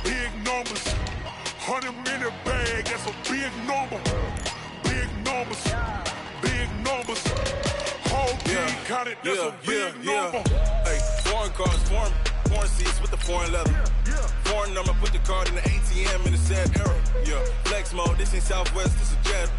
big numbers. 100-minute bag, that's a big number. Big numbers, big numbers. Whole team counted, that's a big number. Hey, foreign cars, foreign seats with the foreign leather. Foreign number, put the card in the ATM in the sad era. Yeah, flex mode, this ain't Southwest, this is jet.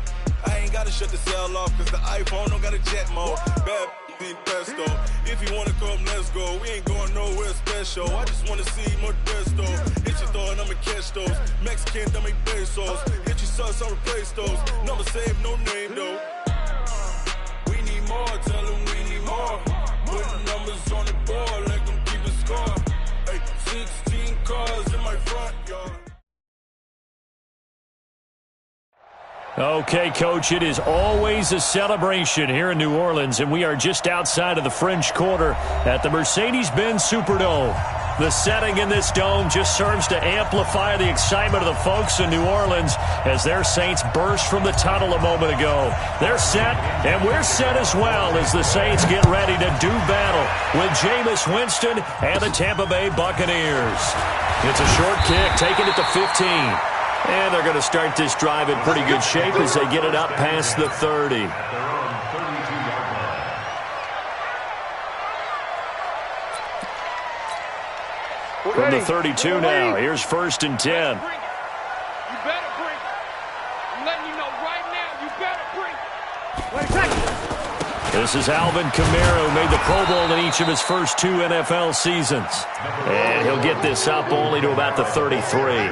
I ain't gotta shut the cell off, cause the iPhone don't got a jet mode. Bad in pesto. If you wanna come, let's go. We ain't going nowhere special. I just wanna see more desto. Hit your throw and I'ma catch those. Mexican, don't make pesos. Hit your sauce, I'll replace those. Number save, no name though. We need more, tell them we need more. Put numbers on the board, let them keep a score. Hey, 16 cars in my front yard. Okay, Coach, it is always a celebration here in New Orleans, and we are just outside of the French Quarter at the Mercedes-Benz Superdome. The setting in this dome just serves to amplify the excitement of the folks in New Orleans as their Saints burst from the tunnel a moment ago. They're set, and we're set as well as the Saints get ready to do battle with Jameis Winston and the Tampa Bay Buccaneers. It's a short kick, taken at the 15. And they're going to start this drive in pretty good shape as they get it up past the 30. From the 32 now, here's 1st and 10. You better bring. I'm letting you know right now, you better bring. This is Alvin Kamara, who made the Pro Bowl in each of his first 2 NFL seasons. And he'll get this up only to about the 33.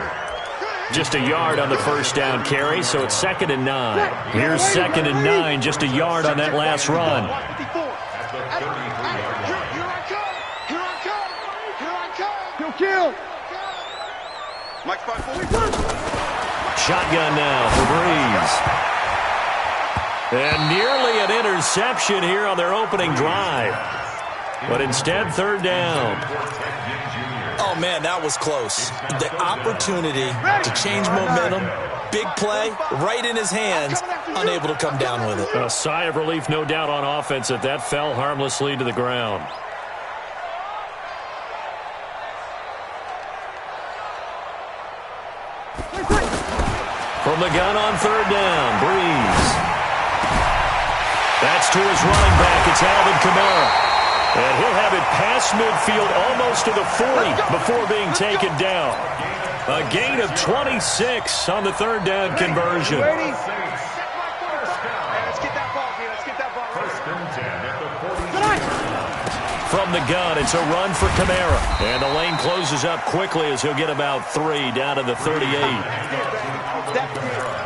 Just a yard on the first down carry, so it's 2nd and 9. Here's 2nd and 9, just a yard on that last run. Shotgun now for Breeze. And nearly an interception here on their opening drive. But instead, 3rd down. Oh, man, that was close. The opportunity to change momentum, big play, right in his hands, unable to come down with it. A sigh of relief, no doubt, on offense that fell harmlessly to the ground. From the gun on 3rd down, Breeze. That's to his running back. It's Alvin Kamara. And he'll have it past midfield almost to the 40 before being taken down. A gain of 26 on the 3rd down conversion. From the gun, it's a run for Kamara. And the lane closes up quickly as he'll get about 3 down to the 38.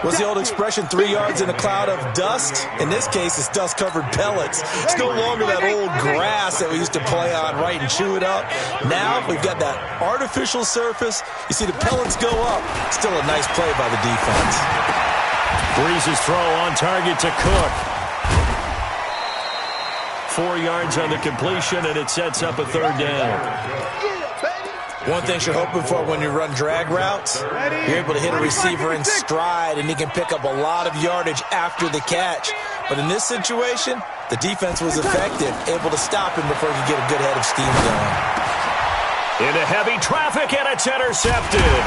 What's the old expression, 3 yards in a cloud of dust? In this case, it's dust-covered pellets. It's no longer that old grass that we used to play on, right, and chew it up. Now we've got that artificial surface. You see the pellets go up. Still a nice play by the defense. Breeze's throw on target to Cook. 4 yards on the completion, and it sets up a 3rd down. One thing you're hoping for when you run drag routes, you're able to hit a receiver in stride, and he can pick up a lot of yardage after the catch. But in this situation, the defense was effective, able to stop him before he could get a good head of steam going. Into heavy traffic, and it's intercepted.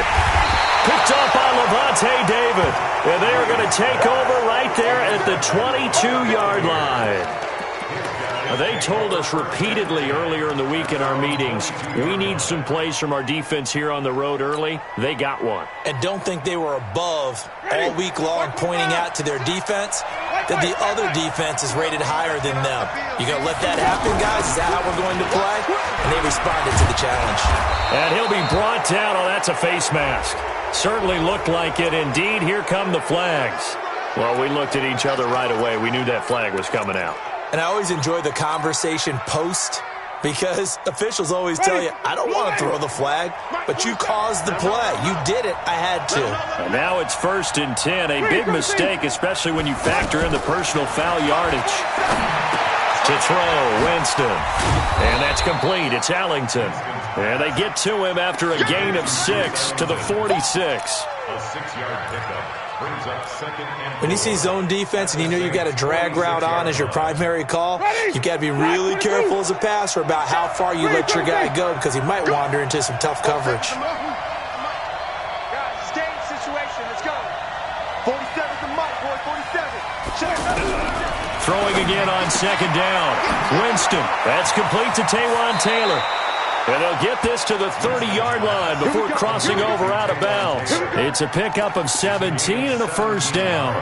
Picked up by Levante David. And they are going to take over right there at the 22-yard line. They told us repeatedly earlier in the week in our meetings, we need some plays from our defense here on the road early. They got one. And don't think they were above all week long pointing out to their defense that the other defense is rated higher than them. You going to let that happen, guys? Is that how we're going to play? And they responded to the challenge. And he'll be brought down. Oh, that's a face mask. Certainly looked like it. Indeed, here come the flags. Well, we looked at each other right away. We knew that flag was coming out. And I always enjoy the conversation post because officials always tell you, I don't want to throw the flag, but you caused the play. You did it. I had to. And now it's 1st and 10. A big mistake, especially when you factor in the personal foul yardage. To throw, Winston. And that's complete. It's Ellington. And they get to him after a gain of 6 to the 46. A 6-yard pickup. When you see zone defense and you know you've got a drag route on as your primary call, you've got to be really careful as a passer about how far you let your guy go because he might wander into some tough coverage. Guys, stay in situation. Let's go. 47 to Mike, boy, 47. Throwing again on second down. Winston. That's complete to Taywan Taylor. And they'll get this to the 30-yard line before crossing over out of bounds. It's a pickup of 17 and a first down.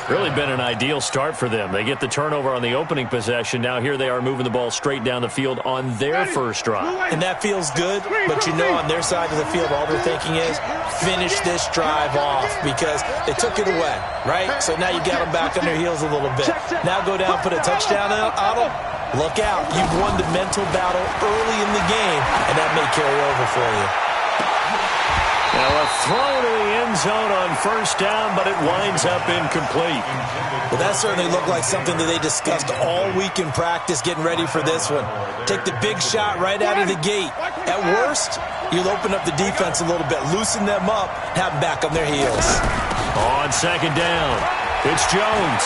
Really been an ideal start for them. They get the turnover on the opening possession. Now here they are moving the ball straight down the field on their first drive. And that feels good, but you know on their side of the field all they're thinking is finish this drive off because they took it away, right? So now you got them back on their heels a little bit. Now go down, put a touchdown on them. Look out. You've won the mental battle early in the game, and that may carry over for you. Now a throw to the end zone on first down, but it winds up incomplete. Well, that certainly looked like something that they discussed all week in practice getting ready for this one. Take the big shot right out of the gate. At worst, you'll open up the defense a little bit, loosen them up, have them back on their heels. On second down, it's Jones.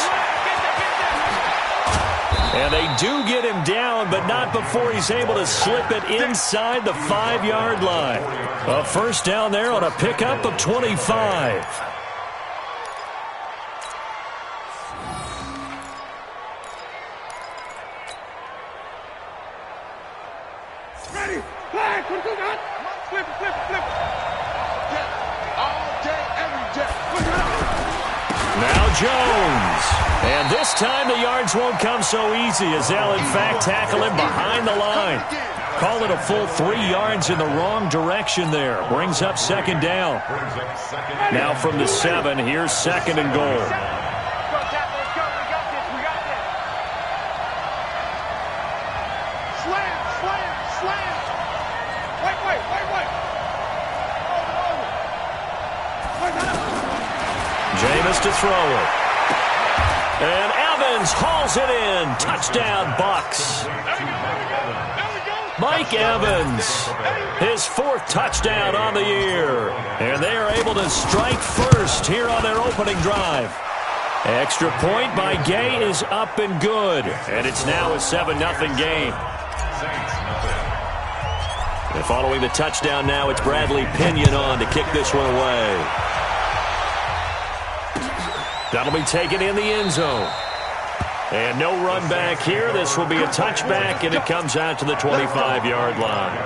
And they do get him down, but not before he's able to slip it inside the 5-yard line. A first down there on a pickup of 25. Ready? Flag! Flip it, flip it, flip it. Yeah. All day, every day. Now Jones. And this time the yards won't come so easy as they'll in fact tackle him behind the line. Call it a full 3 yards in the wrong direction there. Brings up second down. Now from the 7, here's second and goal. Let's go, Cap. Let's go. We got this. We got this. Slam, slam, slam. Wait. Jameis to throw it. And Evans hauls it in. Touchdown, Bucs. Mike Evans, his 4th touchdown on the year. And they are able to strike first here on their opening drive. Extra point by Gay is up and good. And it's now a 7-0 game. And following the touchdown now, it's Bradley Pinion on to kick this one away. That'll be taken in the end zone. And no run back here. This will be a touchback, and it comes out to the 25-yard line.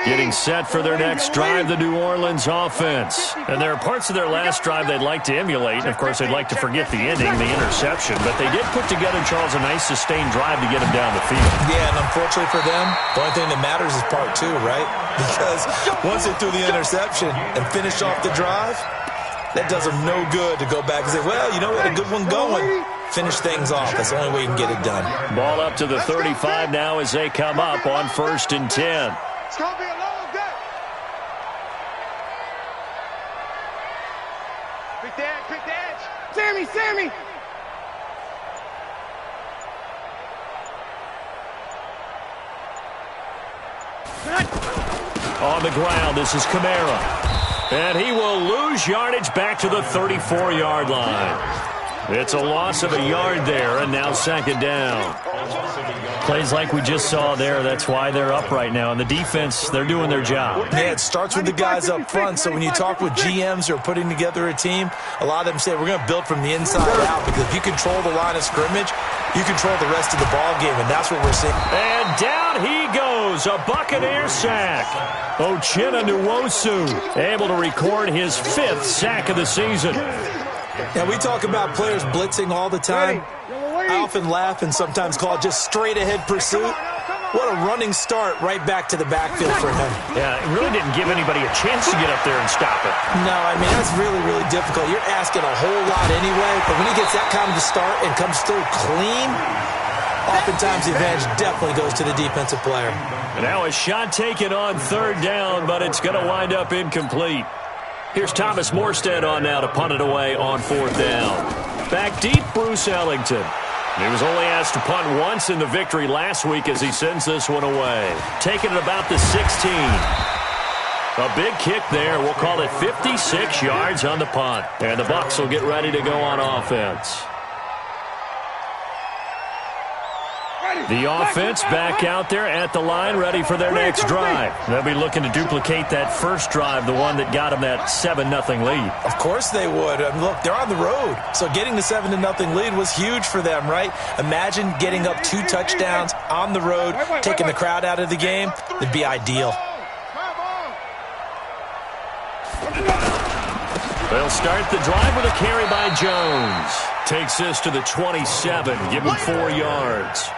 Getting set for their next drive, the New Orleans offense. And there are parts of their last drive they'd like to emulate. And, of course, they'd like to forget the ending, the interception. But they did put together, Charles, a nice sustained drive to get them down the field. Yeah, and unfortunately for them, the only thing that matters is part 2, right? Because once they threw the interception and finished off the drive, that does them no good to go back and say, well, you know what, a good one going. Finish things off. That's the only way you can get it done. Ball up to the 35 now as they come up on 1st and 10. It's going to be a long day. Pick the edge. Sammy. On the ground, this is Kamara. And he will lose yardage back to the 34-yard line. It's a loss of a yard there, and now second down. Plays like we just saw there, that's why they're up right now. And the defense, they're doing their job. Yeah, it starts with the guys up front. So when you talk with GMs who are putting together a team, a lot of them say, we're going to build from the inside out. Because if you control the line of scrimmage, you control the rest of the ball game, and that's what we're seeing. And down he goes, a Buccaneer sack. Uchenna Nwosu able to record his 5th sack of the season. And we talk about players blitzing all the time. I often laugh and sometimes call it just straight-ahead pursuit. What a running start right back to the backfield for him. Yeah, it really didn't give anybody a chance to get up there and stop it. No, I mean, that's really, really difficult. You're asking a whole lot anyway, but when he gets that kind of a start and comes through clean, oftentimes the advantage definitely goes to the defensive player. And now a shot taken on 3rd down, but it's going to wind up incomplete. Here's Thomas Morstead on now to punt it away on 4th down. Back deep, Bruce Ellington. He was only asked to punt once in the victory last week as he sends this one away. Taking it about the 16. A big kick there. We'll call it 56 yards on the punt. And the Bucs will get ready to go on offense. The offense back out there at the line, ready for their next drive. They'll be looking to duplicate that first drive, the one that got them that 7-0 lead. Of course they would. I mean, look, they're on the road. So getting the 7-0 lead was huge for them, right? Imagine getting up 2 touchdowns on the road, taking the crowd out of the game. It'd be ideal. They'll start the drive with a carry by Jones. Takes this to the 27, give him 4 yards.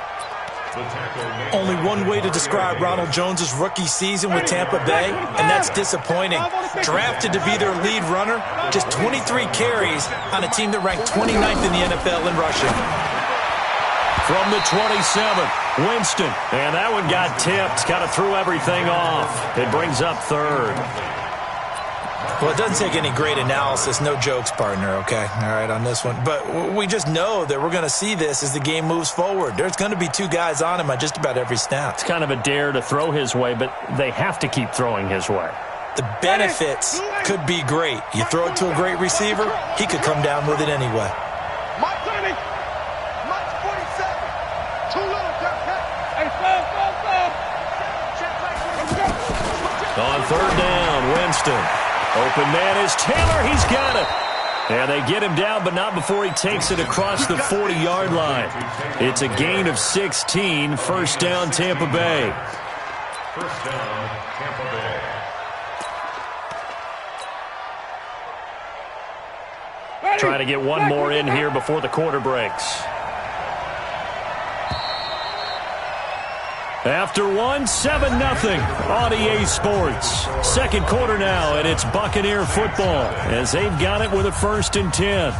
Only one way to describe Ronald Jones' rookie season with Tampa Bay, and that's disappointing. Drafted to be their lead runner, just 23 carries on a team that ranked 29th in the NFL in rushing. From the 27, Winston. And that one got tipped, kind of threw everything off. It brings up third. Well, it doesn't take any great analysis. No jokes, partner, okay? All right, on this one. But we just know that we're going to see this as the game moves forward. There's going to be 2 guys on him on just about every snap. It's kind of a dare to throw his way, but they have to keep throwing his way. The benefits could be great. You throw it to a great receiver, he could come down with it anyway. Mike 30. Mike 47. Too little, hey, go. On third down, Winston. Open man is Taylor. He's got it. And they get him down, but not before he takes it across the 40-yard line. It's a gain of 16. First down, Tampa Bay. First down, Tampa Bay. Trying to get one more in here before the quarter breaks. After 7-0 on EA Sports. Second quarter now, and it's Buccaneer football as they've got it with a 1st and 10.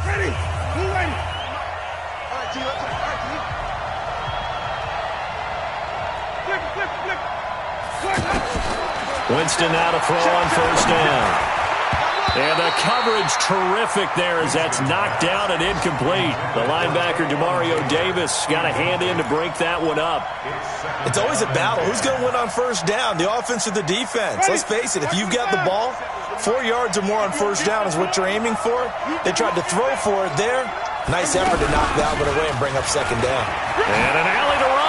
Ready. Who ready? All right, G. All right, G. Flip. Winston now to throw on first down. And the coverage terrific there as that's knocked down and incomplete. The linebacker, Demario Davis, got a hand in to break that one up. It's always a battle. Who's going to win on first down, the offense or the defense? Let's face it, if you've got the ball, 4 yards or more on first down is what you're aiming for. They tried to throw for it there. Nice effort to knock that one away and bring up second down. And an alley to run.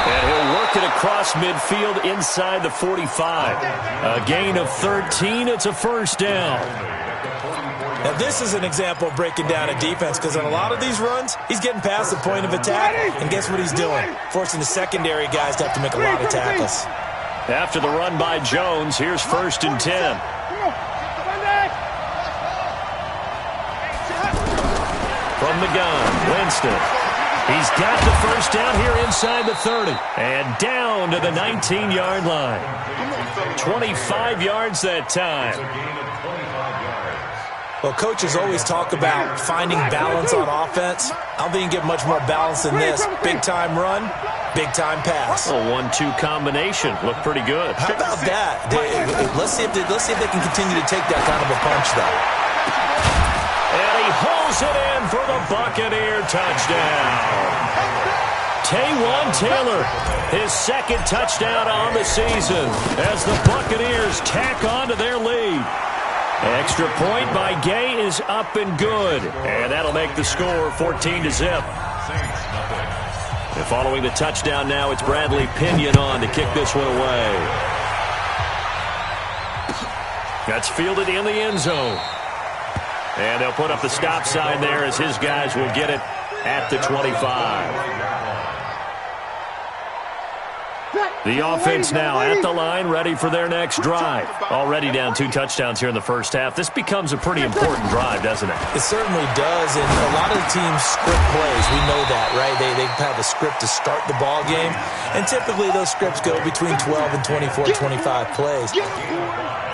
And he'll work it across midfield inside the 45. A gain of 13. It's a first down. Now, this is an example of breaking down a defense because on a lot of these runs, he's getting past the point of attack, and guess what he's doing? Forcing the secondary guys to have to make a lot of tackles. After the run by Jones, here's 1st and 10. From the gun, Winston. He's got the first down here inside the 30. And down to the 19-yard line. 25 yards that time. Well, coaches always talk about finding balance on offense. I don't think you can get much more balance than this. Big-time run, big-time pass. A 1-2 combination. Looked pretty good. How about that? Let's see if they can continue to take that kind of a punch, though. And he hauls it in for the Buccaneer touchdown. Taywan Taylor, his 2nd touchdown on the season as the Buccaneers tack on to their lead. Extra point by Gay is up and good. And that'll make the score 14-0. And following the touchdown now, it's Bradley Pinion on to kick this one away. That's fielded in the end zone. And they'll put up the stop sign there as his guys will get it at the 25. The offense now at the line, ready for their next drive. Already down 2 touchdowns here in the first half. This becomes a pretty important drive, doesn't it? It certainly does, and a lot of the teams script plays. We know that, right? They have a script to start the ball game, and typically those scripts go between 12 and 24, 25 plays.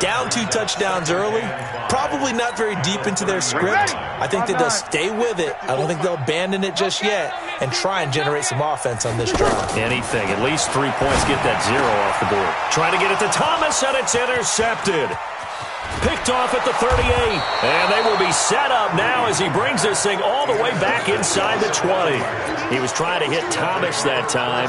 Down 2 touchdowns early, probably not very deep into their script. I think that they'll stay with it. I don't think they'll abandon it just yet and try and generate some offense on this drive. Anything, at least 3 points, get that 0 off the board. Trying to get it to Thomas, and it's intercepted. Picked off at the 38, and they will be set up now as he brings this thing all the way back inside the 20. He was trying to hit Thomas that time.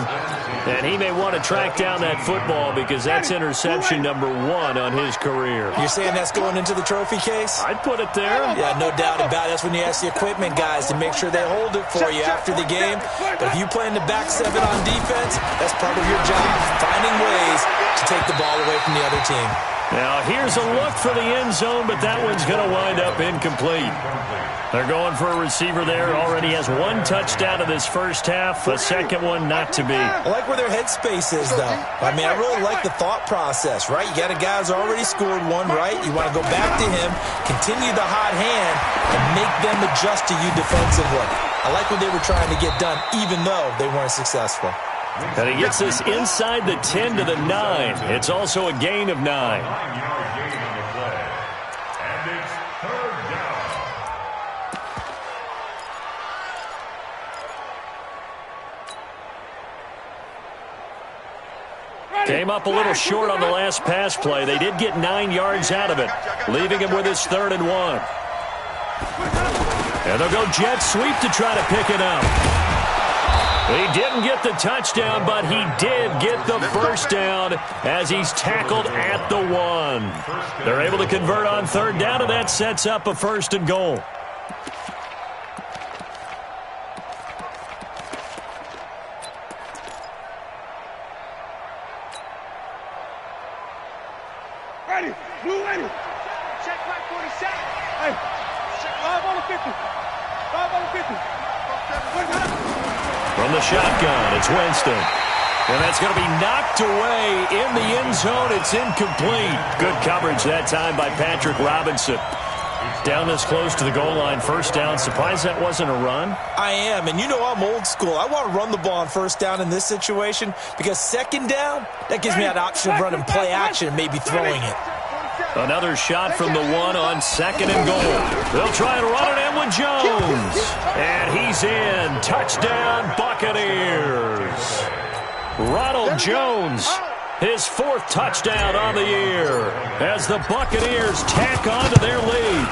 And he may want to track down that football because that's interception number 1 on his career. You're saying that's going into the trophy case? I'd put it there. Yeah, no doubt about it. That's when you ask the equipment guys to make sure they hold it for you after the game. But if you play in the back 7 on defense, that's part of your job, finding ways to take the ball away from the other team. Now, here's a look for the end zone, but that one's going to wind up incomplete. They're going for a receiver there. Already has 1 touchdown in this first half, a second one not to be. I like where their headspace is, though. I mean, I really like the thought process, right? You got a guy who's already scored 1, right? You want to go back to him, continue the hot hand, and make them adjust to you defensively. I like what they were trying to get done, even though they weren't successful. And he gets this inside the 10 to the 9. It's also a gain of 9. Came up a little short on the last pass play. They did get 9 yards out of it, leaving him with his 3rd and 1. And they'll go jet sweep to try to pick it up. He didn't get the touchdown, but he did get the first down as he's tackled at the 1. They're able to convert on 3rd down, and that sets up a 1st and goal. Ready, blue ready. Check right 47. Hey, check 5 on the 50. 5 on the 50. From the shotgun, it's Winston. And that's going to be knocked away in the end zone. It's incomplete. Good coverage that time by Patrick Robinson. Down this close to the goal line, 1st down. Surprised that wasn't a run? I am, and you know I'm old school. I want to run the ball on 1st down in this situation because 2nd down, that gives me that option of running play action and maybe throwing it. Another shot from the 1 on 2nd and goal. They'll try and run it in with Jones. And he's in. Touchdown, Buccaneers. Ronald Jones, his 4th touchdown on the year as the Buccaneers tack on to their lead.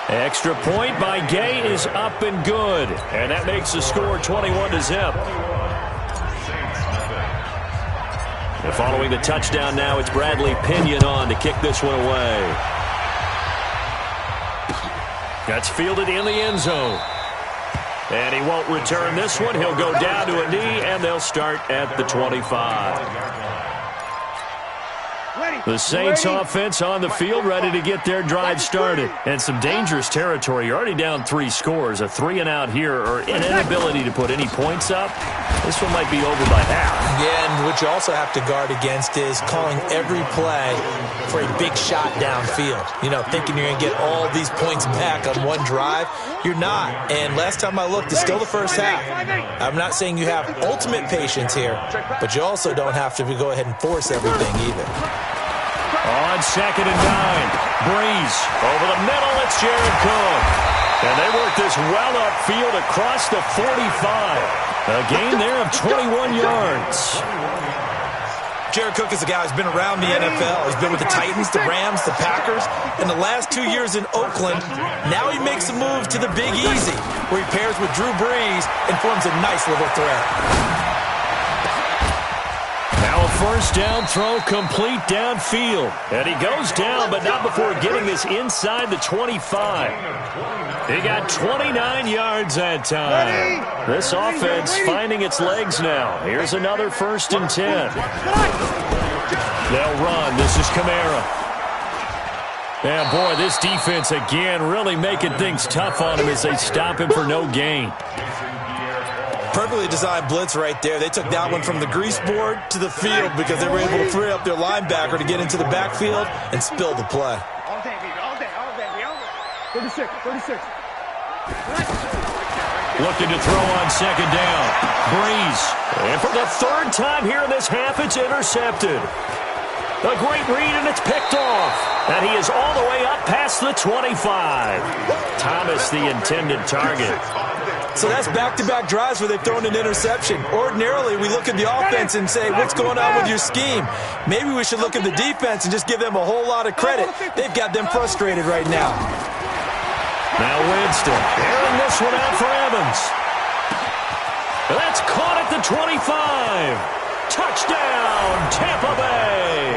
Extra point by Gay is up and good. And that makes the score 21-0. And following the touchdown now, it's Bradley Pinion on to kick this one away. That's fielded in the end zone. And he won't return this one. He'll go down to a knee, and they'll start at the 25. The Saints offense on the field, ready to get their drive started. And some dangerous territory. You're already down 3 scores. A 3-and-out here, or an inability to put any points up. This one might be over by half. Yeah, and what you also have to guard against is calling every play for a big shot downfield. You know, thinking you're going to get all these points back on one drive. You're not. And last time I looked, it's still the first half. I'm not saying you have ultimate patience here, but you also don't have to go ahead and force everything either. On 2nd and 9, Breeze over the middle. It's Jared Cook. And they work this well upfield across the 45. A gain there of 21 yards. Jared Cook is a guy who's been around the NFL. He's been with the Titans, the Rams, the Packers. In the last 2 years in Oakland, now he makes a move to the Big Easy, where he pairs with Drew Brees and forms a nice little threat. Now a 1st down throw complete downfield. And he goes down, but not before getting this inside the 25. He got 29 yards that time. This offense finding its legs now. Here's another 1st and 10. They'll run. This is Kamara. And boy, this defense again really making things tough on him as they stop him for no gain. Perfectly designed blitz right there. They took that one from the grease board to the field because they were able to free up their linebacker to get into the backfield and spill the play. All day, baby. All day. 36. Looking to throw on 2nd down. Breeze. And for the 3rd time here in this half, it's intercepted. A great read, and it's picked off. And he is all the way up past the 25. Thomas, the intended target. So that's back-to-back drives where they've thrown an interception. Ordinarily, we look at the offense and say, what's going on with your scheme? Maybe we should look at the defense and just give them a whole lot of credit. They've got them frustrated right now. Now Winston airing this one out for Evans. That's caught at the 25. Touchdown, Tampa Bay.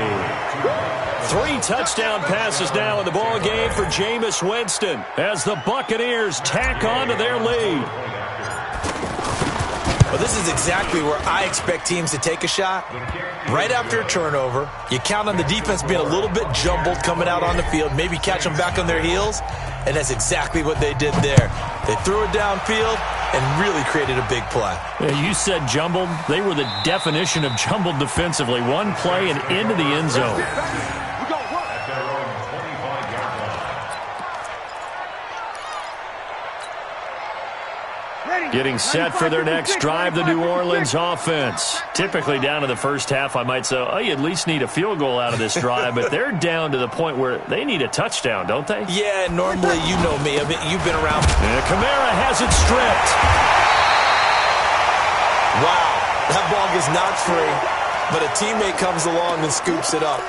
3 touchdown passes now in the ball game for Jameis Winston as the Buccaneers tack on to their lead. Well, this is exactly where I expect teams to take a shot. Right after a turnover, you count on the defense being a little bit jumbled coming out on the field, maybe catch them back on their heels, and that's exactly what they did there. They threw it downfield and really created a big play. Yeah, you said jumbled. They were the definition of jumbled defensively. One play and into the end zone. Getting set for their next drive, the New Orleans offense. Typically down to the first half, I might say, oh, you at least need a field goal out of this drive, but they're down to the point where they need a touchdown, don't they? Yeah, normally, you know me. I mean, you've been around. And Kamara has it stripped. Wow, that ball gets knocked free, but a teammate comes along and scoops it up.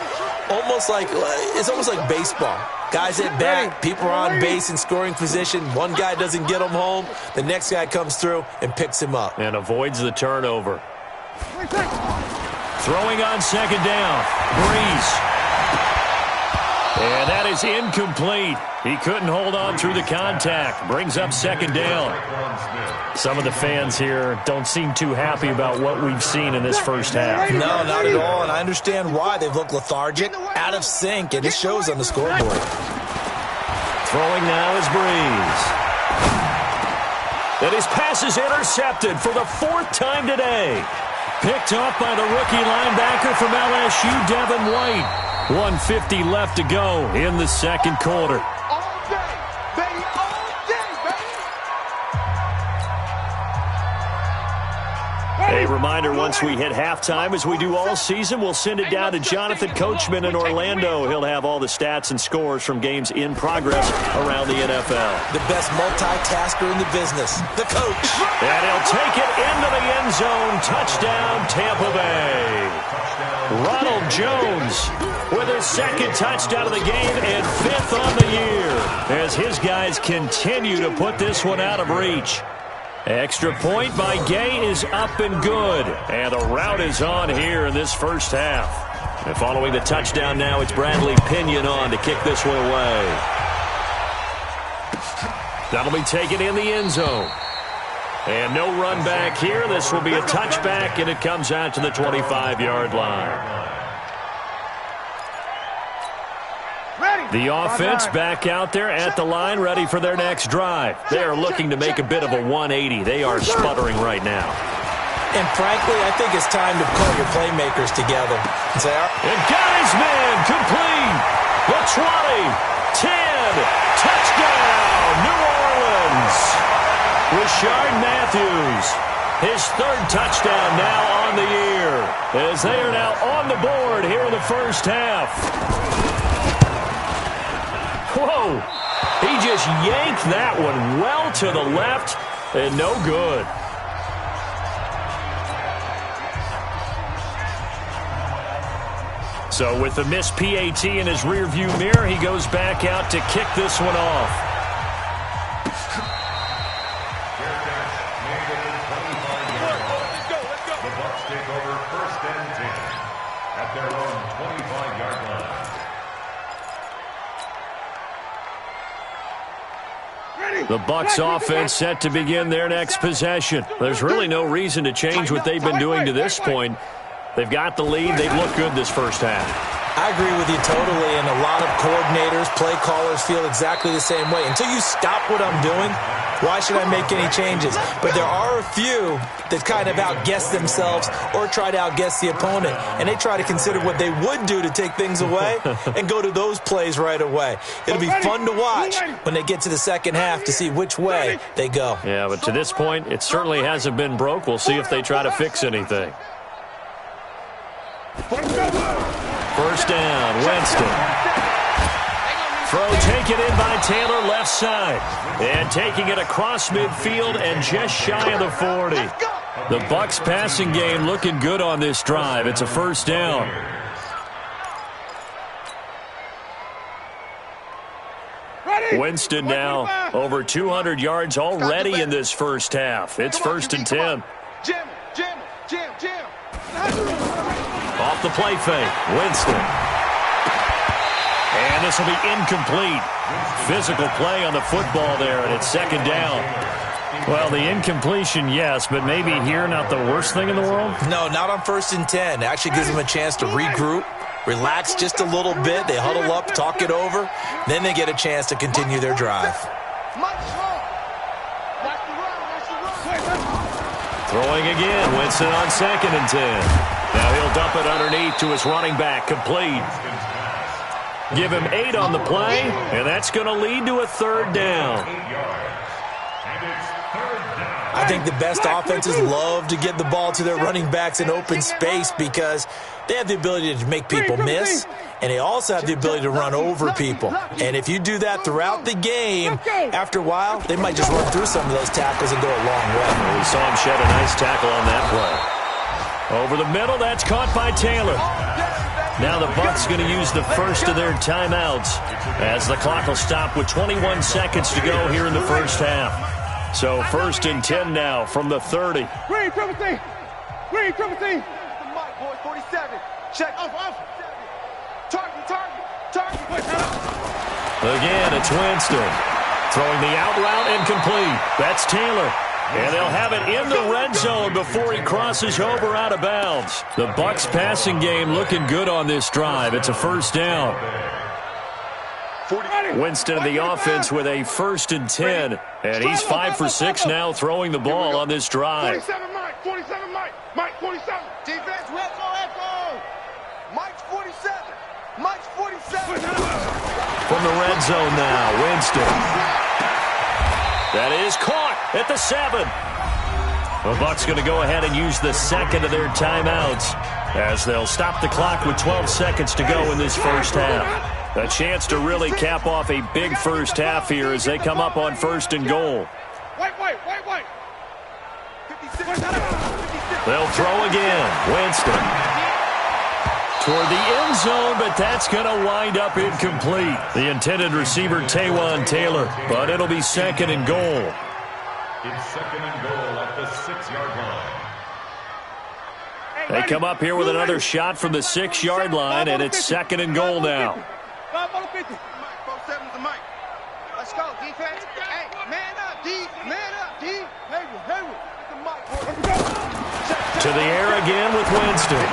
It's almost like baseball. Guys at bat, people are on base in scoring position. One guy doesn't get him home. The next guy comes through and picks him up. And avoids the turnover. Throwing on second down. Breeze. And that is incomplete. He couldn't hold on through the contact. Brings up second down. Some of the fans here don't seem too happy about what we've seen in this first half. No, not at all, and I understand why. They've looked lethargic, out of sync, and it shows on the scoreboard. Throwing now is Breeze. And his pass is intercepted for the 4th time today. Picked up by the rookie linebacker from LSU, Devin White. 1:50 left to go in the second quarter. A reminder, once we hit halftime, as we do all season, we'll send it down to Jonathan Coachman in Orlando. He'll have all the stats and scores from games in progress around the NFL. The best multitasker in the business, the coach. And he'll take it into the end zone. Touchdown, Tampa Bay. Ronald Jones with his 2nd touchdown of the game and 5th on the year as his guys continue to put this one out of reach. Extra point by Gay is up and good. And the route is on here in this first half. And following the touchdown now, it's Bradley Pinion on to kick this one away. That'll be taken in the end zone. And no run back here. This will be a touchback, and it comes out to the 25-yard line. The offense back out there at the line, ready for their next drive. They are looking to make a bit of a 180. They are sputtering right now. And frankly, I think it's time to call your playmakers together and say, and got his man complete. The 20, 10, touchdown, New Orleans. Rashard Matthews, his 3rd touchdown now on the year, as they are now on the board here in the first half. Whoa, he just yanked that one well to the left and no good. So with the missed PAT in his rearview mirror, he goes back out to kick this one off. The Bucs offense set to begin their next possession. There's really no reason to change what they've been doing to this point. They've got the lead. They've looked good this first half. I agree with you totally, and a lot of coordinators, play callers feel exactly the same way. Until you stop what I'm doing, why should I make any changes? But there are a few that kind of outguess themselves or try to outguess the opponent, and they try to consider what they would do to take things away and go to those plays right away. It'll be fun to watch when they get to the second half to see which way they go. Yeah, but to this point, it certainly hasn't been broke. We'll see if they try to fix anything. First down, Winston. Throw taken in by Taylor, left side. And taking it across midfield and just shy of the 40. The Bucs passing game looking good on this drive. It's a first down. Winston now over 200 yards already in this first half. It's 1st and 10. Jam, jam, jam, jam. Off the play fake, Winston. And this will be incomplete. Physical play on the football there, and it's second down. Well, the incompletion, yes, but maybe here not the worst thing in the world? No, not on 1st and 10. It actually gives them a chance to regroup, relax just a little bit. They huddle up, talk it over. Then they get a chance to continue their drive. Throwing again, Winston on 2nd and 10. Now he'll dump it underneath to his running back, complete. Give him 8 on the play, and that's going to lead to a 3rd down. I think the best offenses love to get the ball to their running backs in open space because they have the ability to make people miss, and they also have the ability to run over people. And if you do that throughout the game, after a while, they might just run through some of those tackles and go a long way. Well, we saw him shed a nice tackle on that play. Over the middle, that's caught by Taylor. Now the Bucs going to use the first of their timeouts as the clock will stop with 21 seconds to go here in the first half. So 1st and 10 now from the 30. Green, triple C. Green, triple C. The mic, boys, 47. Check. Off. Target. Again, it's Winston. Throwing the out route incomplete. That's Taylor. And they'll have it in the red zone before he crosses over out of bounds. The Bucs passing game looking good on this drive. It's a 1st down. Winston of the offense with a 1st and 10. And he's 5 for 6 now throwing the ball on this drive. 47 Mike, 47. Defense, echo. Mike's 47. Mike's 47. From the red zone now, Winston. That is caught at the 7. The Bucs going to go ahead and use the second of their timeouts as they'll stop the clock with 12 seconds to go in this first half. A chance to really cap off a big first half here as they come up on 1st and goal. Wait. They'll throw again. Winston. Toward the end zone, but that's going to wind up incomplete. The intended receiver, Taywan Taylor, but it'll be 2nd and goal. It's 2nd and goal at the 6-yard line. They come up here with another shot from the 6-yard line, and it's 2nd and goal now. 5-50. Mike, 4-7's the mic. Let's go, defense. Hey, man up, D. Man up, D. Hayward. The mic, boy. To the air again with Winston.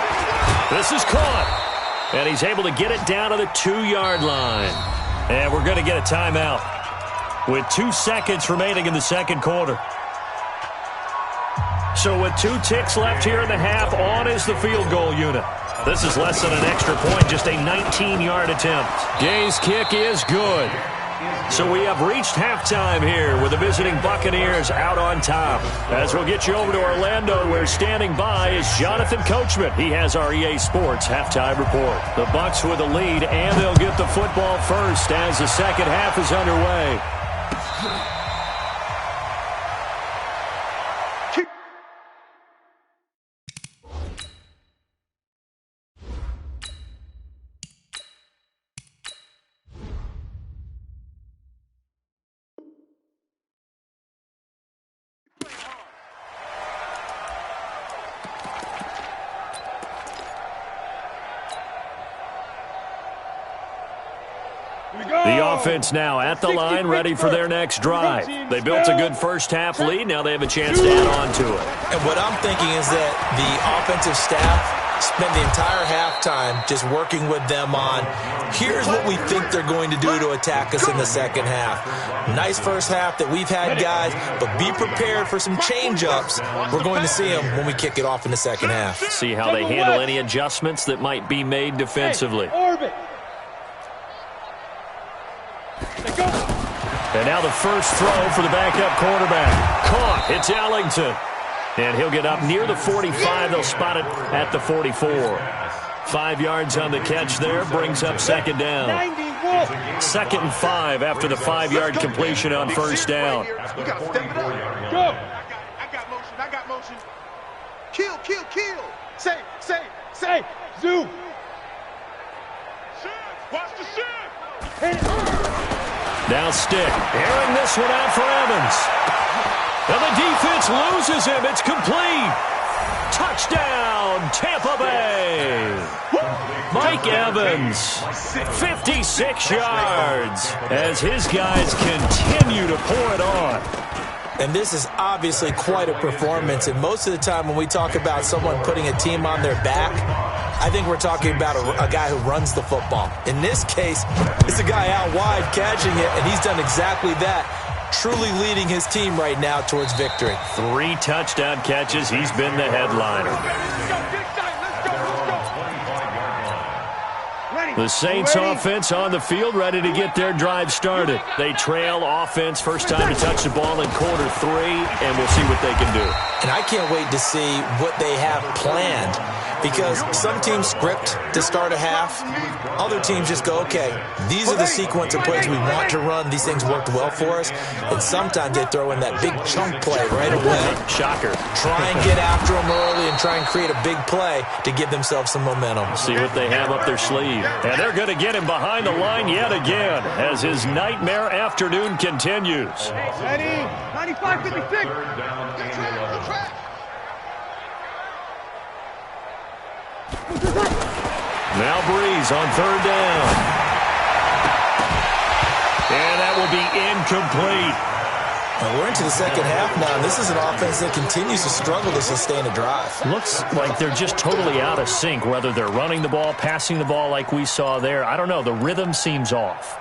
This is caught. And he's able to get it down to the 2-yard line. And we're going to get a timeout with 2 seconds remaining in the second quarter. So with 2 ticks left here in the half, on is the field goal unit. This is less than an extra point, just a 19-yard attempt. Gay's kick is good. So we have reached halftime here with the visiting Buccaneers out on top. As we'll get you over to Orlando, where standing by is Jonathan Coachman. He has our EA Sports halftime report. The Bucs with the lead, and they'll get the football first as the second half is underway. The offense now at the line, ready for their next drive. They built a good first half lead. Now they have a chance to add on to it. And what I'm thinking is that the offensive staff spent the entire halftime just working with them on, here's what we think they're going to do to attack us in the second half. Nice first half that we've had, guys, but be prepared for some change-ups. We're going to see them when we kick it off in the second half. See how they handle any adjustments that might be made defensively. And now the first throw for the backup quarterback. Caught. It's Ellington. And he'll get up near the 45. They'll spot it at the 44. 5 yards on the catch there. Brings up second down. 2nd and 5 after the 5-yard completion on first down. Go. I got motion. Kill. Say. Zoom. Watch the shit. Now Stick, airing this one out for Evans. And the defense loses him. It's complete. Touchdown, Tampa Bay. Mike Evans, 56 yards as his guys continue to pour it on. And this is obviously quite a performance. And most of the time when we talk about someone putting a team on their back, I think we're talking about a guy who runs the football. In this case, it's a guy out wide catching it, and he's done exactly that, truly leading his team right now towards victory. 3 touchdown catches. He's been the headliner. The Saints offense on the field, ready to get their drive started. They trail offense, first time to touch the ball in quarter 3, and we'll see what they can do. And I can't wait to see what they have planned, because some teams script to start a half. Other teams just go, okay, these are the sequence of plays we want to run. These things worked well for us. And sometimes they throw in that big chunk play right away. Shocker. Try and get after them early and try and create a big play to give themselves some momentum. See what they have up their sleeve. And they're going to get him behind the line yet again as his nightmare afternoon continues. Ready? 95-56. Now Breeze on 3rd down. And that will be incomplete. Well, we're into the second half now, and this is an offense that continues to struggle to sustain a drive. Looks like they're just totally out of sync, whether they're running the ball, passing the ball like we saw there. I don't know. The rhythm seems off.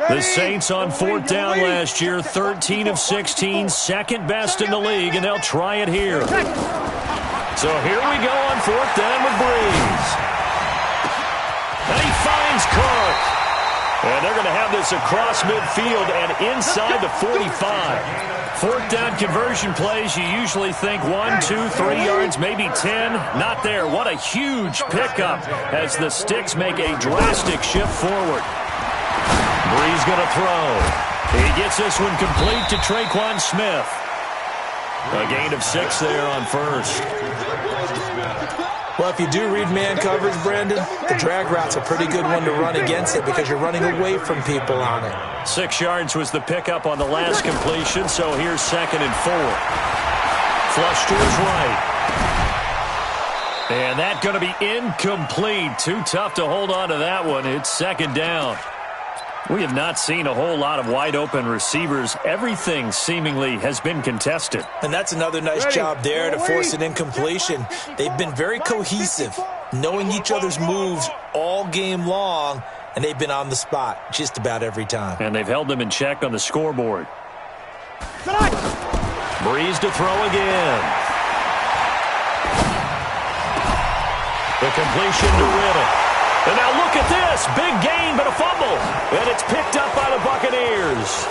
The Saints on 4th down last year, 13 of 16, second best in the league, and they'll try it here. So here we go on 4th down with Breeze. And he finds Clark. And they're going to have this across midfield and inside the 45. 4th down conversion plays, you usually think 1, 2, 3 yards, maybe 10. Not there. What a huge pickup as the Sticks make a drastic shift forward. Breeze going to throw. He gets this one complete to Traquan Smith. A gain of 6 there on first. Well, if you do read man coverage, Brandon, the drag route's a pretty good one to run against it because you're running away from people on it. 6 yards was the pickup on the last completion, so here's 2nd and 4. Flush to his right. And that's going to be incomplete. Too tough to hold on to that one. It's 2nd down. We have not seen a whole lot of wide-open receivers. Everything seemingly has been contested. And that's another nice job there to force an incompletion. They've been very cohesive, knowing each other's moves all game long, and they've been on the spot just about every time. And they've held them in check on the scoreboard. Breeze to throw again. The completion to Riddle. And now look at this. Big gain, but a fumble. And it's picked up by the Buccaneers.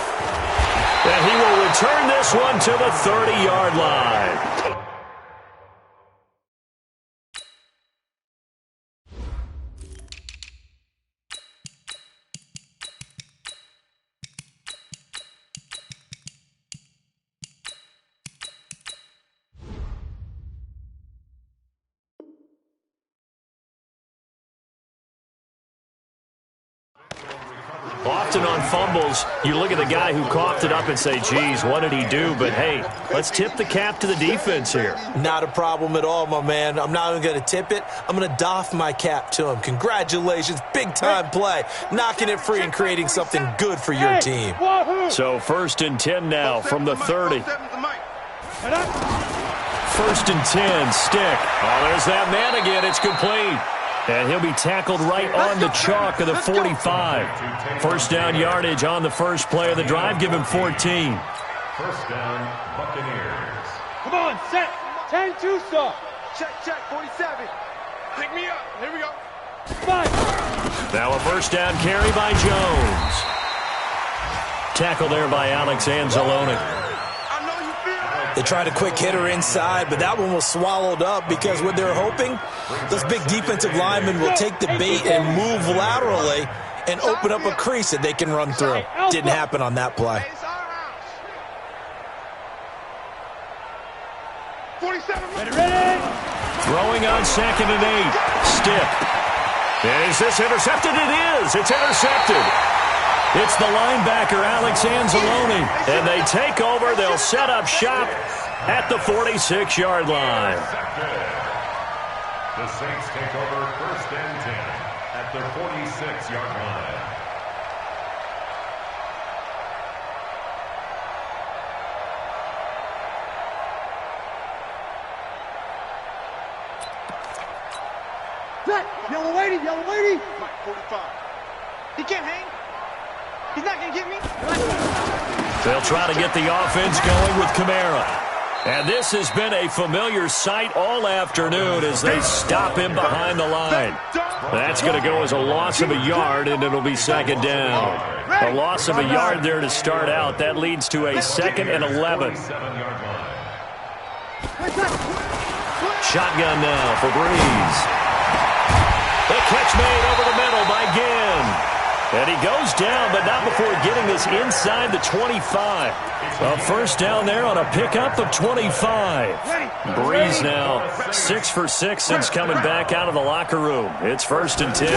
And he will return this one to the 30-yard line. Often on fumbles, you look at the guy who coughed it up and say, geez, what did he do? But, hey, let's tip the cap to the defense here. Not a problem at all, my man. I'm not even going to tip it. I'm going to doff my cap to him. Congratulations. Big-time play. Knocking it free and creating something good for your team. So 1st and 10 now from the 30. 1st and 10, Stick. Oh, there's that man again. It's complete. And he'll be tackled right on the chalk of the 45. 1st down yardage on the first play of the drive. Give him 14. 1st down, Buccaneers. Come on, set. 10-2 stop. Check, 47. Pick me up. Here we go. 5. Now a 1st down carry by Jones. Tackle there by Alex Anzalone. They tried a quick hitter inside, but that one was swallowed up because what they're hoping, those big defensive linemen will take the bait and move laterally and open up a crease that they can run through. Didn't happen on that play. 47. Ready? Throwing on 2nd and 8. Stick. Is this intercepted? It is. It's intercepted. It's the linebacker, Alex Anzalone. And they take over. They'll set up shop at the 46-yard line. The Saints take over 1st and 10 at the 46-yard line. Yellow lady. Mike, 45. He can't hang. He's not going to get me. They'll try to get the offense going with Kamara. And this has been a familiar sight all afternoon as they stop him behind the line. That's going to go as a loss of a yard, and it'll be 2nd down. A loss of a yard there to start out. That leads to a 2nd and 11. Shotgun now for Breeze. The catch made over the middle by Ginn. And he goes down, but not before getting this inside the 25. A 1st down there on a pickup of 25. Breeze now 6 for 6 since coming back out of the locker room. It's 1st and 10.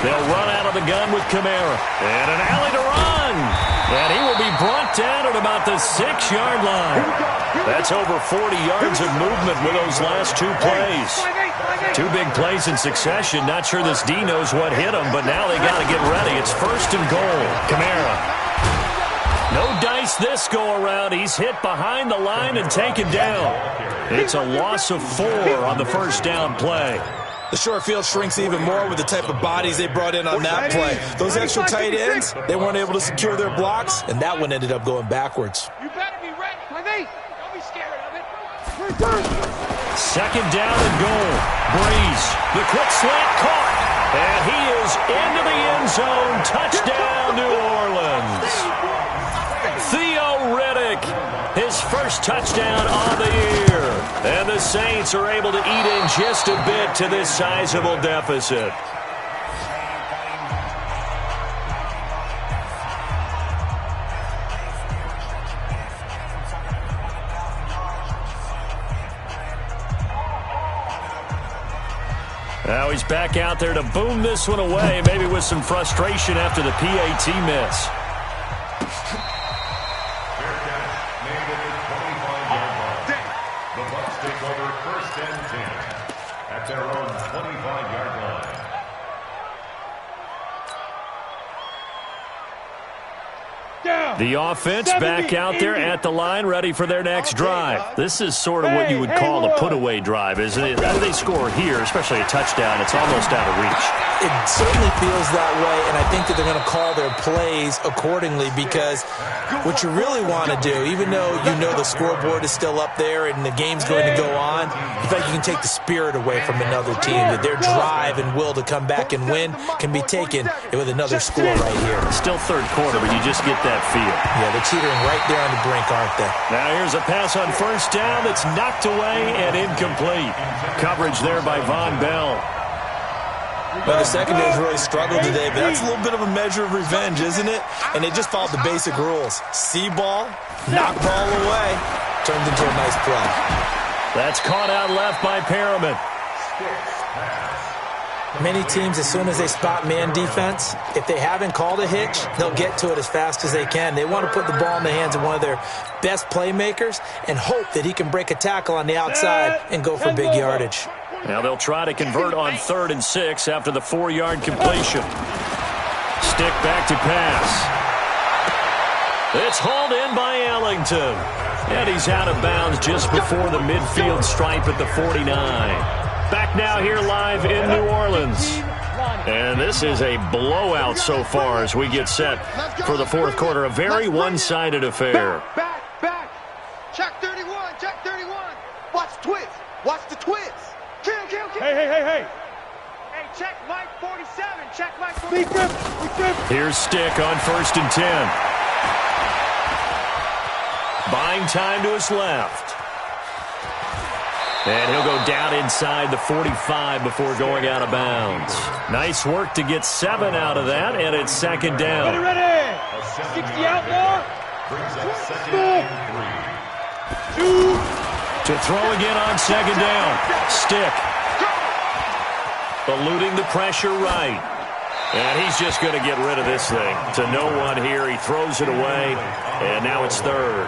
They'll run out of the gun with Kamara. And an alley to run. And he will be brought down at about the 6-yard line. That's over 40 yards of movement with those last 2 plays. 2 big plays in succession. Not sure this D knows what hit him, but now they got to get ready. It's 1st and goal. Kamara. No dice this go around. He's hit behind the line and taken down. It's a loss of 4 on the 1st down play. The short field shrinks even more with the type of bodies they brought in on that play. Those extra tight ends, they weren't able to secure their blocks, and that one ended up going backwards. You better be ready. Don't be scared of it. 2nd down and goal. Breeze, the quick slant caught. And he is into the end zone. Touchdown, New Orleans. Theo Riddick, his 1st touchdown on the year. And the Saints are able to eat in just a bit to this sizable deficit. Now he's back out there to boom this one away, maybe with some frustration after the PAT miss. The Bucs take over 1st and 10 at their own 25-yard line. The offense back out there at the line, ready for their next drive. This is sort of what you would call a put-away drive, isn't it? As they score here, especially a touchdown, it's almost out of reach. It certainly feels that way, and I think that they're going to call their plays accordingly because what you really want to do, even though you know the scoreboard is still up there and the game's going to go on, in fact, you can take the spirit away from another team, that their drive and will to come back and win can be taken with another score right here. Still 3rd quarter, but you just get that feel. Yeah, they're teetering right there on the brink, aren't they? Now here's a pass on 1st down that's knocked away and incomplete. Coverage there by Von Bell. Well, the secondary's really struggled today, but that's a little bit of a measure of revenge, isn't it? And they just followed the basic rules. See ball, knock ball away, turned into a nice play. That's caught out left by Perriman. Many teams, as soon as they spot man defense, if they haven't called a hitch, they'll get to it as fast as they can. They want to put the ball in the hands of one of their best playmakers and hope that he can break a tackle on the outside and go for big yardage. Now they'll try to convert on 3rd and 6 after the 4-yard completion. Stick back to pass. It's hauled in by Ellington. And he's out of bounds just before the midfield stripe at the 49. Back now here live in New Orleans. And this is a blowout so far as we get set for the 4th quarter. A very one-sided affair. Back. Check 31. Watch the twist. Watch the twist. Kill. Hey, check Mike 47. Check Mike 47. Here's Stick on 1st and 10. Buying time to his left. And he'll go down inside the 45 before going out of bounds. Nice work to get 7 out of that, and it's 2nd down. Ready. 60 out more. To throw again on 2nd down. Stick. Eluding the pressure right. And he's just going to get rid of this thing. To no one here. He throws it away, and now it's third.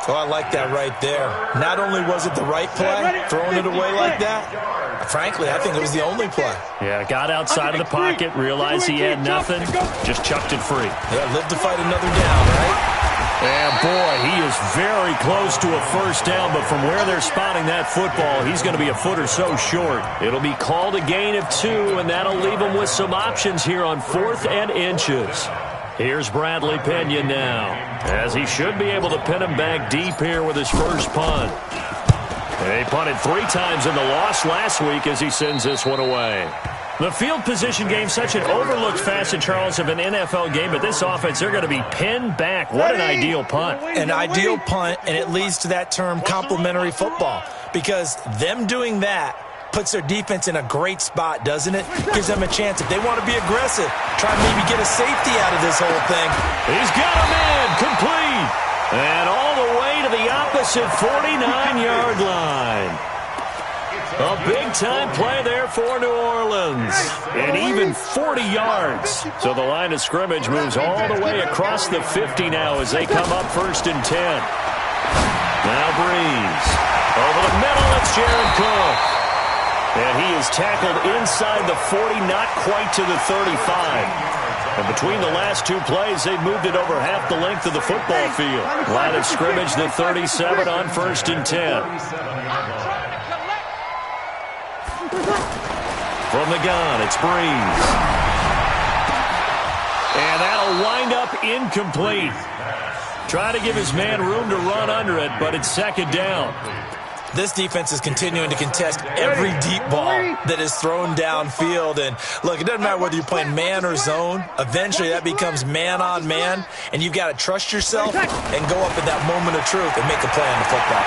Oh, I like that right there. Not only was it the right play, throwing it away like that, frankly, I think it was the only play. Yeah, got outside of the pocket, realized he had nothing, just chucked it free. Yeah, live to fight another down, right? And boy, he is very close to a first down, but from where they're spotting that football, he's going to be a foot or so short. It'll be called a gain of 2, and that'll leave him with some options here on 4th and inches. Here's Bradley Pena now, as he should be able to pin him back deep here with his first punt. And he punted 3 times in the loss last week as he sends this one away. The field position game, such an overlooked facet, Charles, of an NFL game, but this offense, they're going to be pinned back. What an ideal punt. An ideal punt, and it leads to that term complementary football, because them doing that puts their defense in a great spot, doesn't it? Gives them a chance, if they want to be aggressive, try and maybe get a safety out of this whole thing. He's got him in, complete, and all the way to the opposite 49-yard line. A big-time play there for New Orleans. And even 40 yards. So the line of scrimmage moves all the way across the 50 now as they come up 1st and 10. Now Breeze. Over the middle, it's Jared Cook. And he is tackled inside the 40, not quite to the 35. And between the last 2 plays, they've moved it over half the length of the football field. Line of scrimmage, the 37 on 1st and 10. From the gun, it's Breeze. And that'll wind up incomplete. Try to give his man room to run under it, but it's 2nd down. This defense is continuing to contest every deep ball that is thrown downfield. And, look, it doesn't matter whether you're playing man or zone. Eventually, that becomes man-on-man, and you've got to trust yourself and go up at that moment of truth and make a play on the football.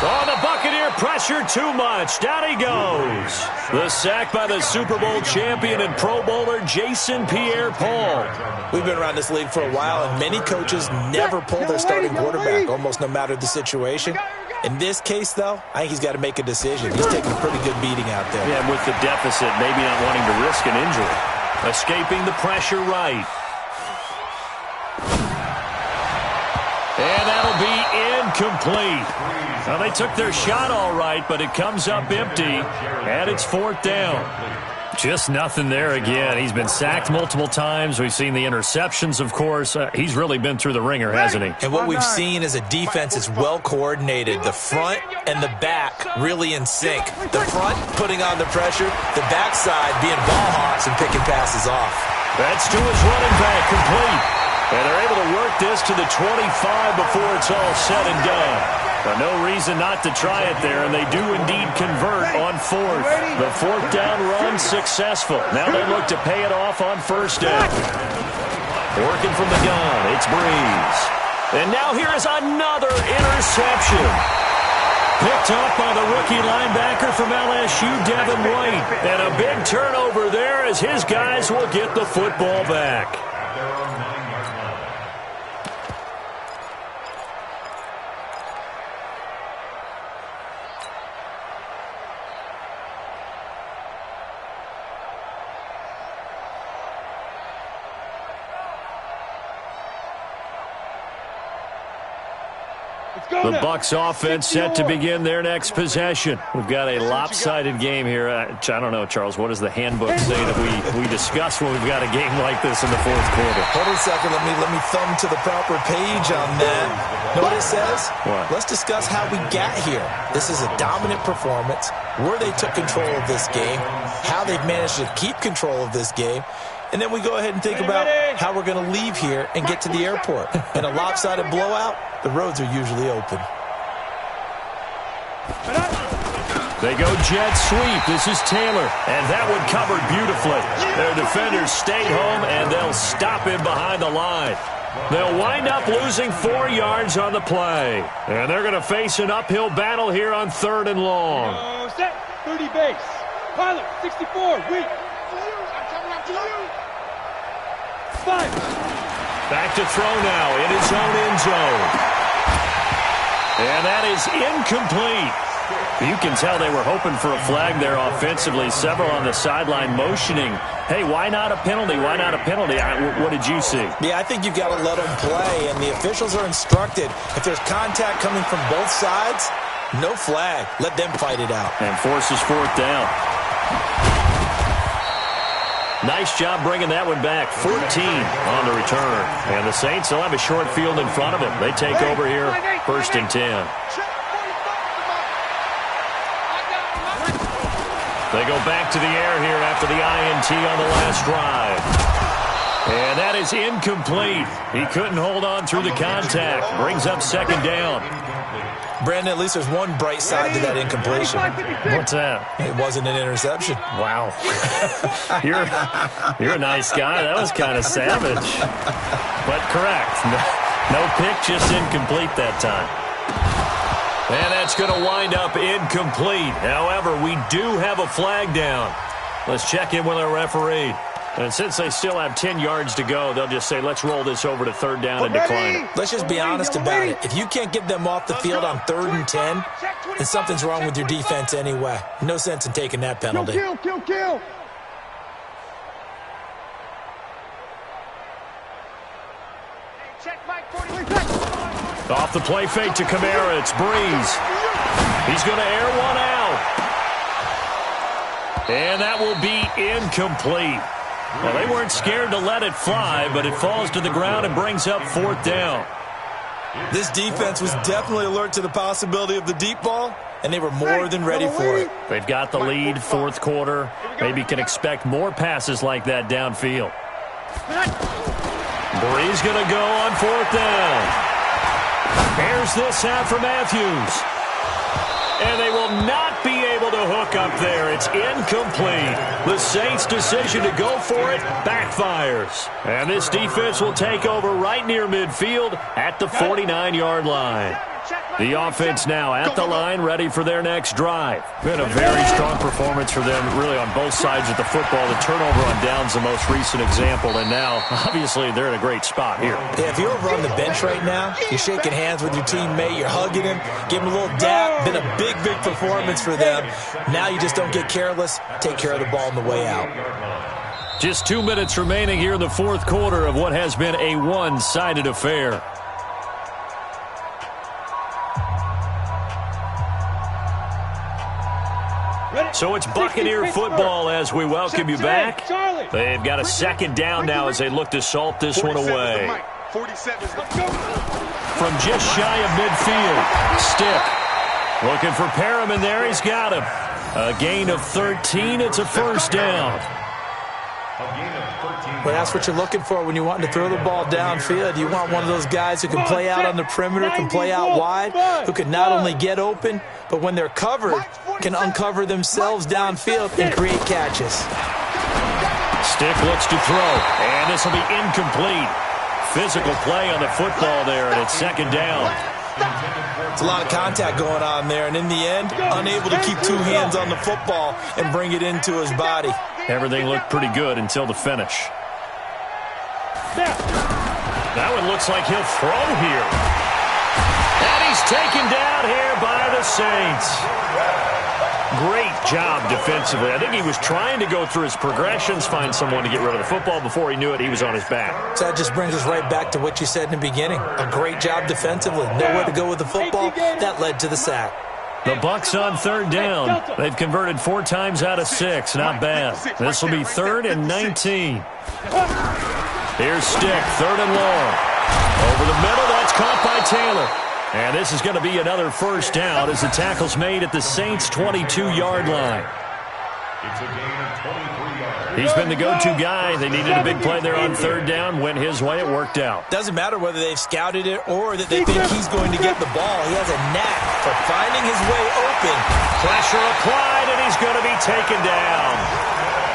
Oh, the Buccaneer pressure too much. Down he goes. The sack by the Super Bowl champion and Pro Bowler Jason Pierre-Paul. We've been around this league for a while, and many coaches never pull their starting quarterback, almost no matter the situation. In this case, though, I think he's got to make a decision. He's taking a pretty good beating out there. Yeah, with the deficit, maybe not wanting to risk an injury. Escaping the pressure right. And that'll be incomplete. Well, they took their shot all right, but it comes up empty, and it's 4th down. Just nothing there again. He's been sacked multiple times. We've seen the interceptions, of course. He's really been through the ringer, hasn't he? And what we've seen is a defense that's well coordinated. The front and the back really in sync. The front putting on the pressure, the backside being ball hawks and picking passes off. That's to his running back, complete. And they're able to work this to the 25 before it's all said and done. But no reason not to try it there, and they do indeed convert on 4th. The 4th down run successful. Now they look to pay it off on 1st down. Working from the gun, it's Breeze. And now here is another interception. Picked up by the rookie linebacker from LSU, Devin White. And a big turnover there as his guys will get the football back. The Bucs offense set to begin their next possession. We've got a lopsided game here. I don't know, Charles, what does the handbook say that we discuss when we've got a game like this in the 4th quarter? Hold on a second. Let me thumb to the proper page on that. Know what it says? What? Let's discuss how we got here. This is a dominant performance, where they took control of this game, how they've managed to keep control of this game, and then we go ahead and think about how we're going to leave here and get to the airport. In a lopsided blowout, the roads are usually open. They go jet sweep. This is Taylor, and that one covered beautifully. Their defenders stayed home, and they'll stop him behind the line. They'll wind up losing 4 yards on the play, and they're going to face an uphill battle here on 3rd and long. Set, 30 base. Pilot, 64, weak. Back to throw now in his own end zone. And that is incomplete. You can tell they were hoping for a flag there offensively. Several on the sideline motioning, hey, why not a penalty? Why not a penalty? What did you see? Yeah, I think you've got to let them play, and the officials are instructed. If there's contact coming from both sides, no flag. Let them fight it out. And forces fourth down. Nice job bringing that one back. 14 on the return. And the Saints will have a short field in front of them. They take over here, 1st and 10. They go back to the air here after the INT on the last drive. And that is incomplete. He couldn't hold on through the contact. Brings up 2nd down. Brandon, at least there's one bright side to that incompletion. What's that? It wasn't an interception. Wow. You're a nice guy. That was kind of savage. But correct. No pick, just incomplete that time. And that's going to wind up incomplete. However, we do have a flag down. Let's check in with our referee. And since they still have 10 yards to go, they'll just say, let's roll this over to 3rd down and decline it. Let's just be honest about it. If you can't get them off the field on 3rd and 10, then something's wrong with your defense anyway. No sense in taking that penalty. Kill. Off the play fake to Kamara. It's Breeze. He's going to air one out. And that will be incomplete. Well, they weren't scared to let it fly, but it falls to the ground and brings up 4th down. This defense was definitely alert to the possibility of the deep ball, and they were more than ready for it. They've got the lead, 4th quarter. Maybe can expect more passes like that downfield. Breeze going to go on 4th down. Here's this out for Matthews. And they will not be able to hook up there. It's incomplete. The Saints' decision to go for it backfires. And this defense will take over right near midfield at the 49-yard line. The offense now at the line, ready for their next drive. Been a very strong performance for them, really, on both sides of the football. The turnover on downs the most recent example, and now, obviously, they're in a great spot here. Yeah, if you're over on the bench right now, you're shaking hands with your teammate, you're hugging him, giving him a little dap. Been a big, big performance for them. Now you just don't get careless. Take care of the ball on the way out. Just 2 minutes remaining here in the 4th quarter of what has been a one-sided affair. So it's Buccaneer football as we welcome you back. They've got a 2nd down now as they look to salt this one away. From just shy of midfield, Stick looking for Perriman there. He's got him. A gain of 13. It's a 1st down. Well, that's what you're looking for when you want to throw the ball downfield. You want one of those guys who can play out on the perimeter, can play out wide, who can not only get open, but when they're covered, can uncover themselves downfield and create catches. Stick looks to throw, and this will be incomplete. Physical play on the football there, and it's 2nd down. It's a lot of contact going on there, and in the end, unable to keep 2 hands on the football and bring it into his body. Everything looked pretty good until the finish. That one looks like he'll throw here. And he's taken down here by the Saints. Great job defensively. I think he was trying to go through his progressions, find someone to get rid of the football. Before he knew it, he was on his back. So that just brings us right back to what you said in the beginning. A great job defensively. Nowhere to go with the football. That led to the sack. The Bucs on 3rd down. They've converted 4 times out of 6. Not bad. This will be 3rd and 19. Here's Stick, 3rd and long. Over the middle, that's caught by Taylor. And this is going to be another 1st down as the tackle's made at the Saints' 22-yard line. It's a gain of 23 yards. He's been the go-to guy. They needed a big play there on 3rd down. Went his way. It worked out. Doesn't matter whether they've scouted it or that they think he's going to get the ball. He has a knack for finding his way open. Pressure applied, and he's going to be taken down.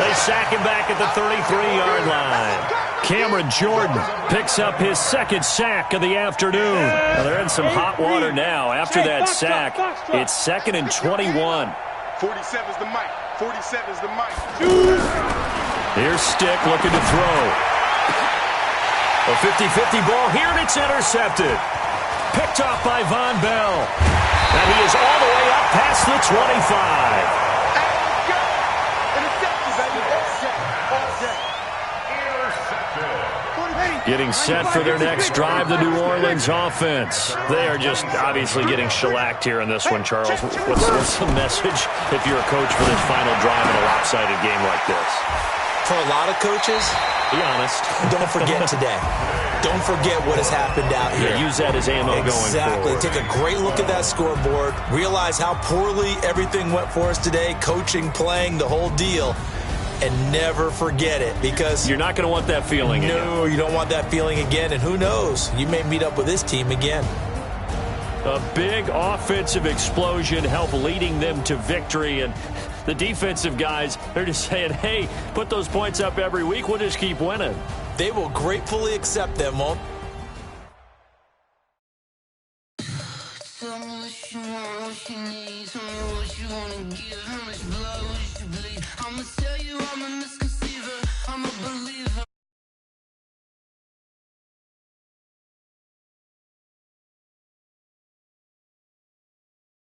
They sack him back at the 33-yard line. Cameron Jordan picks up his 2nd sack of the afternoon. Well, they're in some hot water now. After that sack, it's 2nd and 21. 47's the mic. 47's the mic. Here's Stick looking to throw. A 50-50 ball here, and it's intercepted. Picked off by Von Bell. And he is all the way up past the 25. Getting set for their next drive, the New Orleans offense. They are just obviously getting shellacked here in this one, Charles. What's the message if you're a coach for this final drive in a lopsided game like this? For a lot of coaches, be honest, don't forget today. Don't forget what has happened out here. Yeah, use that as ammo going forward. Exactly. Take a great look at that scoreboard. Realize how poorly everything went for us today, coaching, playing, the whole deal. And never forget it, because you're not going to want that feeling again. No, you don't want that feeling again. And who knows? You may meet up with this team again. A big offensive explosion helped leading them to victory. And the defensive guys, they're just saying, hey, put those points up every week. We'll just keep winning. They will gratefully accept them, won't Tell me what you want, what you need. Tell me what you want to give. How much blood would you bleed? I'ma tell you I'm a misconceiver. I'm a believer.